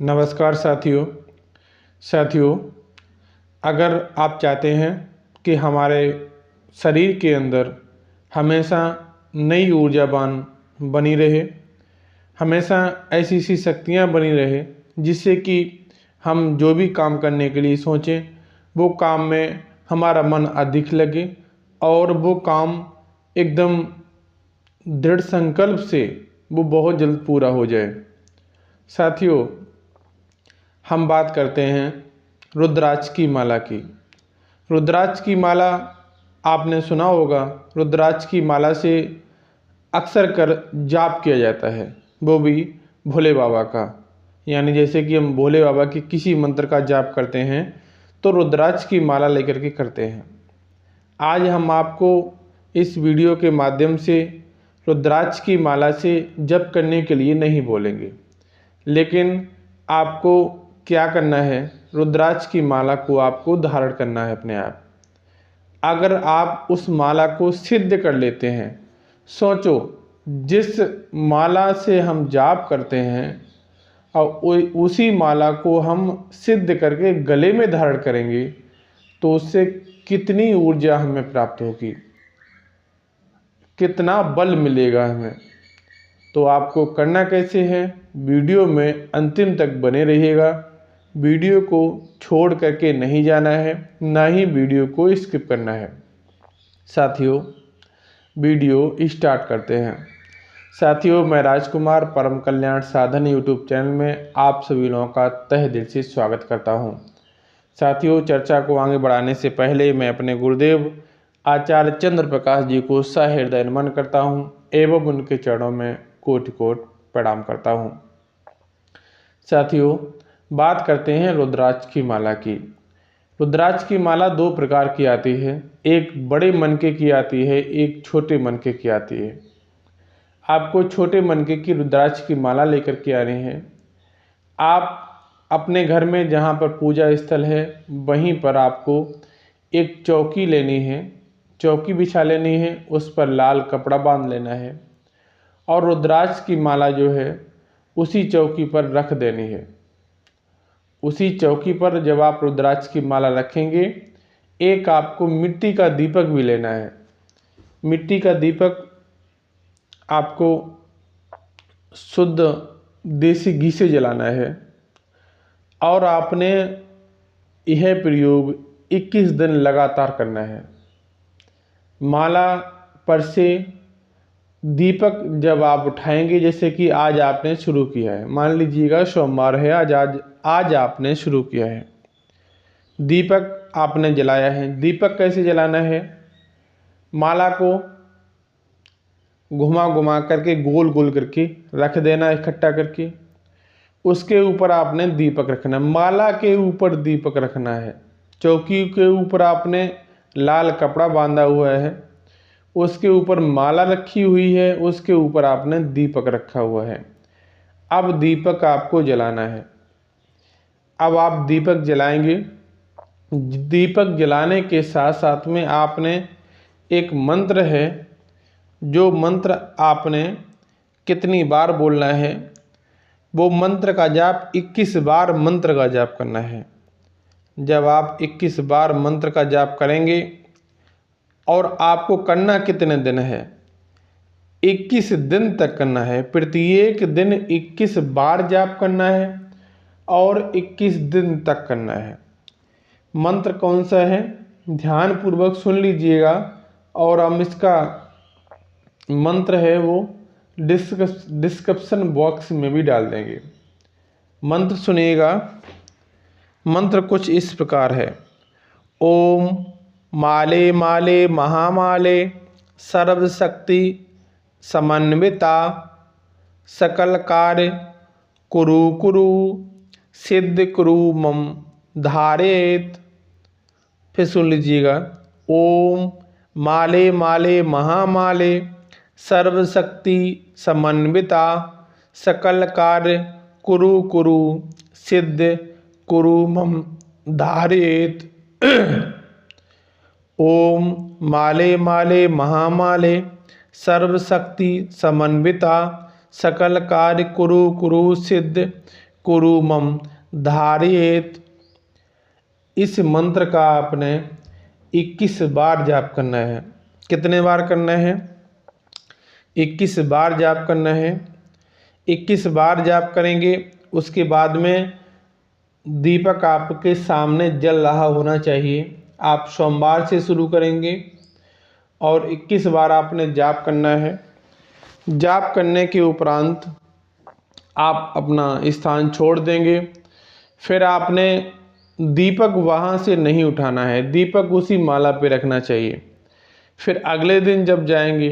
नमस्कार साथियों, अगर आप चाहते हैं कि हमारे शरीर के अंदर हमेशा नई ऊर्जावान बनी रहे, हमेशा ऐसी शक्तियाँ बनी रहे जिससे कि हम जो भी काम करने के लिए सोचें वो काम में हमारा मन अधिक लगे और वो काम एकदम दृढ़ संकल्प से वो बहुत जल्द पूरा हो जाए। साथियों, हम बात करते हैं रुद्राक्ष की माला की। रुद्राक्ष की माला आपने सुना होगा। रुद्राक्ष की माला से अक्सर कर जाप किया जाता है, वो भी भोले बाबा का। यानी जैसे कि हम भोले बाबा के किसी मंत्र का जाप करते हैं तो रुद्राक्ष की माला लेकर के करते हैं। आज हम आपको इस वीडियो के माध्यम से रुद्राक्ष की माला से जप करने के लिए नहीं बोलेंगे, लेकिन आपको क्या करना है, रुद्राक्ष की माला को आपको धारण करना है अपने आप। अगर आप उस माला को सिद्ध कर लेते हैं, सोचो जिस माला से हम जाप करते हैं और उसी माला को हम सिद्ध करके गले में धारण करेंगे तो उससे कितनी ऊर्जा हमें प्राप्त होगी, कितना बल मिलेगा हमें। तो आपको करना कैसे है, वीडियो में अंतिम तक बने रहिएगा। वीडियो को छोड़ करके नहीं जाना है, ना ही वीडियो को स्किप करना है। साथियों, वीडियो स्टार्ट करते हैं। साथियों, मैं राजकुमार परम कल्याण साधन यूट्यूब चैनल में आप सभी लोगों का तहे दिल से स्वागत करता हूं। साथियों, चर्चा को आगे बढ़ाने से पहले मैं अपने गुरुदेव आचार्य चंद्र प्रकाश जी को सहृदय नमन करता हूं एवं उनके चरणों में कोटि कोटि प्रणाम करता हूं। साथियों, बात करते हैं रुद्राक्ष की माला की। रुद्राक्ष की माला दो प्रकार की आती है, एक बड़े मनके की आती है, एक छोटे मनके की आती है। आपको छोटे मनके की रुद्राक्ष की माला लेकर के आनी है। आप अपने घर में जहाँ पर पूजा स्थल है वहीं पर आपको एक चौकी लेनी है, चौकी बिछा लेनी है, उस पर लाल कपड़ा बांध लेना है और रुद्राक्ष की माला जो है उसी चौकी पर रख देनी है। उसी चौकी पर जब आप रुद्राक्ष की माला रखेंगे, एक आपको मिट्टी का दीपक भी लेना है। मिट्टी का दीपक आपको शुद्ध देसी घी से जलाना है और आपने यह प्रयोग 21 दिन लगातार करना है। माला पर से दीपक जब आप उठाएंगे, जैसे कि आज आपने शुरू किया है, मान लीजिएगा सोमवार है, आज आपने शुरू किया है, दीपक आपने जलाया है। दीपक कैसे जलाना है, माला को घुमा घुमा करके गोल गोल करके रख देना इकट्ठा करके, उसके ऊपर आपने दीपक रखना, माला के ऊपर दीपक रखना है। चौकी के ऊपर आपने लाल कपड़ा बांधा हुआ है, उसके ऊपर माला रखी हुई है, उसके ऊपर आपने दीपक रखा हुआ है। अब दीपक आपको जलाना है। अब आप दीपक जलाएंगे। दीपक जलाने के साथ साथ में आपने एक मंत्र है, जो मंत्र आपने कितनी बार बोलना है, वो मंत्र का जाप 21 बार मंत्र का जाप करना है। जब आप 21 बार मंत्र का जाप करेंगे, और आपको करना कितने दिन है, 21 दिन तक करना है। प्रत्येक दिन 21 बार जाप करना है और 21 दिन तक करना है। मंत्र कौन सा है, ध्यान पूर्वक सुन लीजिएगा और हम इसका मंत्र है वो डिस्क्रिप्शन बॉक्स में भी डाल देंगे। मंत्र सुनिएगा। मंत्र कुछ इस प्रकार है। ओम माले माले महामाले सर्वशक्ति समन्विता सकल कार्य कुरु कुरु सिद्ध कुरु मम धारेत। फिर सुन लीजिएगा। ओम माले माले महामाले सर्वशक्ति समन्विता सकल कार्य कुरु कुरु सिद्ध कुरु मम धारेत। ओम माले माले महामाले सर्वशक्ति समन्विता सकल कार्य कुरु कुरु सिद्ध कुरुमम धारयेत। इस मंत्र का आपने 21 बार जाप करना है। कितने बार करना है? 21 बार जाप करना है। 21 बार जाप करेंगे, उसके बाद में दीपक आपके सामने जल रहा होना चाहिए। आप सोमवार से शुरू करेंगे और 21 बार आपने जाप करना है। जाप करने के उपरांत आप अपना स्थान छोड़ देंगे। फिर आपने दीपक वहाँ से नहीं उठाना है, दीपक उसी माला पे रखना चाहिए। फिर अगले दिन जब जाएंगे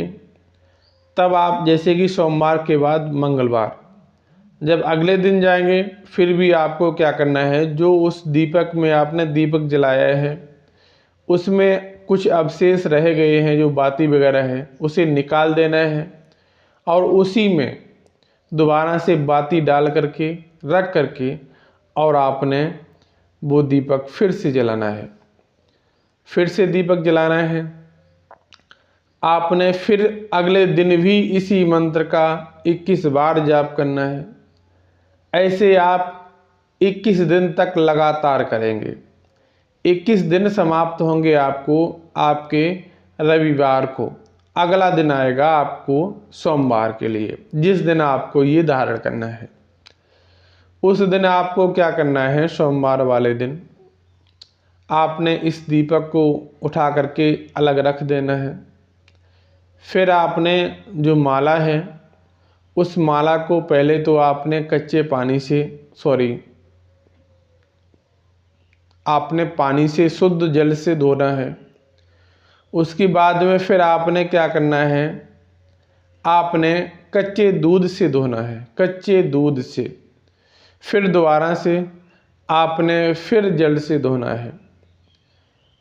तब आप, जैसे कि सोमवार के बाद मंगलवार, जब अगले दिन जाएंगे फिर भी आपको क्या करना है, जो उस दीपक में आपने दीपक जलाया है उसमें कुछ अवशेष रह गए हैं, जो बाती वगैरह है, उसे निकाल देना है और उसी में दोबारा से बाती डाल करके रख करके और आपने वो दीपक फिर से जलाना है। फिर से दीपक जलाना है। आपने फिर अगले दिन भी इसी मंत्र का 21 बार जाप करना है। ऐसे आप 21 दिन तक लगातार करेंगे। 21 दिन समाप्त होंगे आपको आपके रविवार को। अगला दिन आएगा आपको सोमवार के लिए, जिस दिन आपको ये धारण करना है। उस दिन आपको क्या करना है, सोमवार वाले दिन आपने इस दीपक को उठा करके अलग रख देना है। फिर आपने जो माला है उस माला को पहले तो आपने कच्चे पानी से आपने पानी से, शुद्ध जल से धोना है। उसके बाद में फिर आपने क्या करना है, आपने कच्चे दूध से धोना है, कच्चे दूध से। फिर दोबारा से आपने फिर जल से धोना है।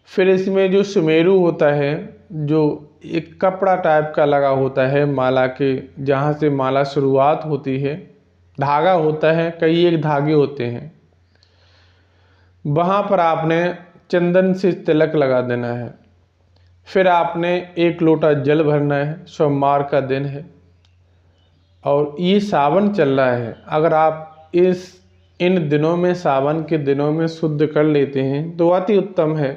फिर इसमें जो सुमेरु होता है, जो एक कपड़ा टाइप का लगा होता है माला के, जहाँ से माला शुरुआत होती है, धागा होता है, कई एक धागे होते हैं, वहाँ पर आपने चंदन से तिलक लगा देना है। फिर आपने 1 लोटा जल भरना है। सोमवार का दिन है और ये सावन चल रहा है। अगर आप इन दिनों में, सावन के दिनों में शुद्ध कर लेते हैं तो अति उत्तम है।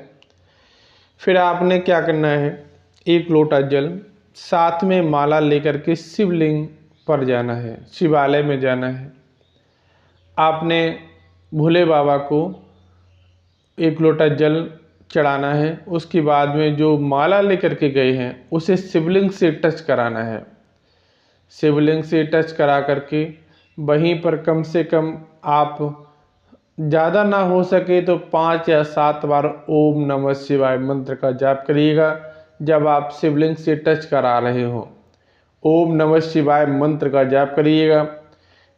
फिर आपने क्या करना है, 1 लोटा जल, साथ में माला लेकर के शिवलिंग पर जाना है, शिवालय में जाना है। आपने भोले बाबा को 1 लोटा जल चढ़ाना है। उसके बाद में जो माला लेकर के गए हैं उसे शिवलिंग से टच कराना है। शिवलिंग से टच करा करके वहीं पर कम से कम आप, ज़्यादा ना हो सके तो 5 या 7 बार ओम नमः शिवाय मंत्र का जाप करिएगा जब आप शिवलिंग से टच करा रहे हो। ओम नमः शिवाय मंत्र का जाप करिएगा।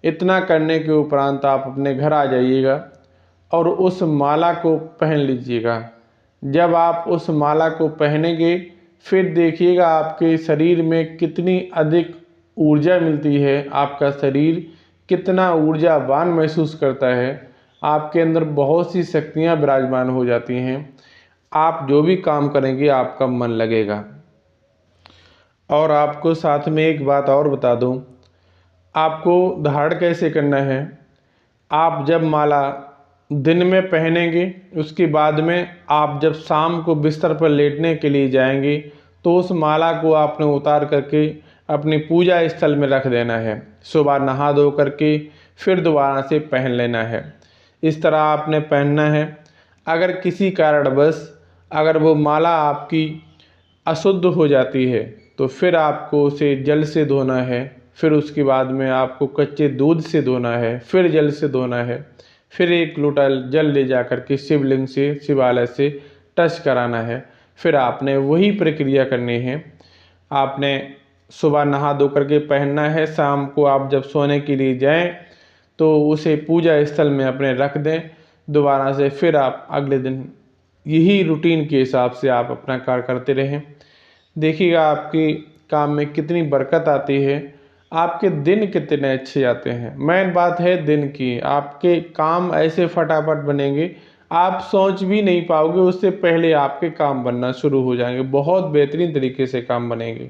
इतना करने के उपरांत आप अपने घर आ जाइएगा और उस माला को पहन लीजिएगा। जब आप उस माला को पहनेंगे फिर देखिएगा आपके शरीर में कितनी अधिक ऊर्जा मिलती है, आपका शरीर कितना ऊर्जावान महसूस करता है, आपके अंदर बहुत सी शक्तियाँ विराजमान हो जाती हैं। आप जो भी काम करेंगे आपका मन लगेगा। और आपको साथ में एक बात और बता दूं, आपको धारण कैसे करना है। आप जब माला दिन में पहनेंगे, उसके बाद में आप जब शाम को बिस्तर पर लेटने के लिए जाएंगे तो उस माला को आपने उतार करके अपनी पूजा स्थल में रख देना है। सुबह नहा धो करके फिर दोबारा से पहन लेना है। इस तरह आपने पहनना है। अगर किसी कारणवश अगर वो माला आपकी अशुद्ध हो जाती है तो फिर आपको उसे जल से धोना है। फिर उसके बाद में आपको कच्चे दूध से धोना है, फिर जल से धोना है। फिर 1 लोटा जल ले जा कर के शिवलिंग से, शिवालय से टच कराना है। फिर आपने वही प्रक्रिया करनी है। आपने सुबह नहा धो करके पहनना है। शाम को आप जब सोने के लिए जाएं तो उसे पूजा स्थल में अपने रख दें। दोबारा से फिर आप अगले दिन यही रूटीन के हिसाब से आप अपना कार्य करते रहें। देखिएगा आपके काम में कितनी बरकत आती है, आपके दिन कितने अच्छे जाते हैं। मेन बात है दिन की, आपके काम ऐसे फटाफट बनेंगे, आप सोच भी नहीं पाओगे, उससे पहले आपके काम बनना शुरू हो जाएंगे। बहुत बेहतरीन तरीके से काम बनेंगे।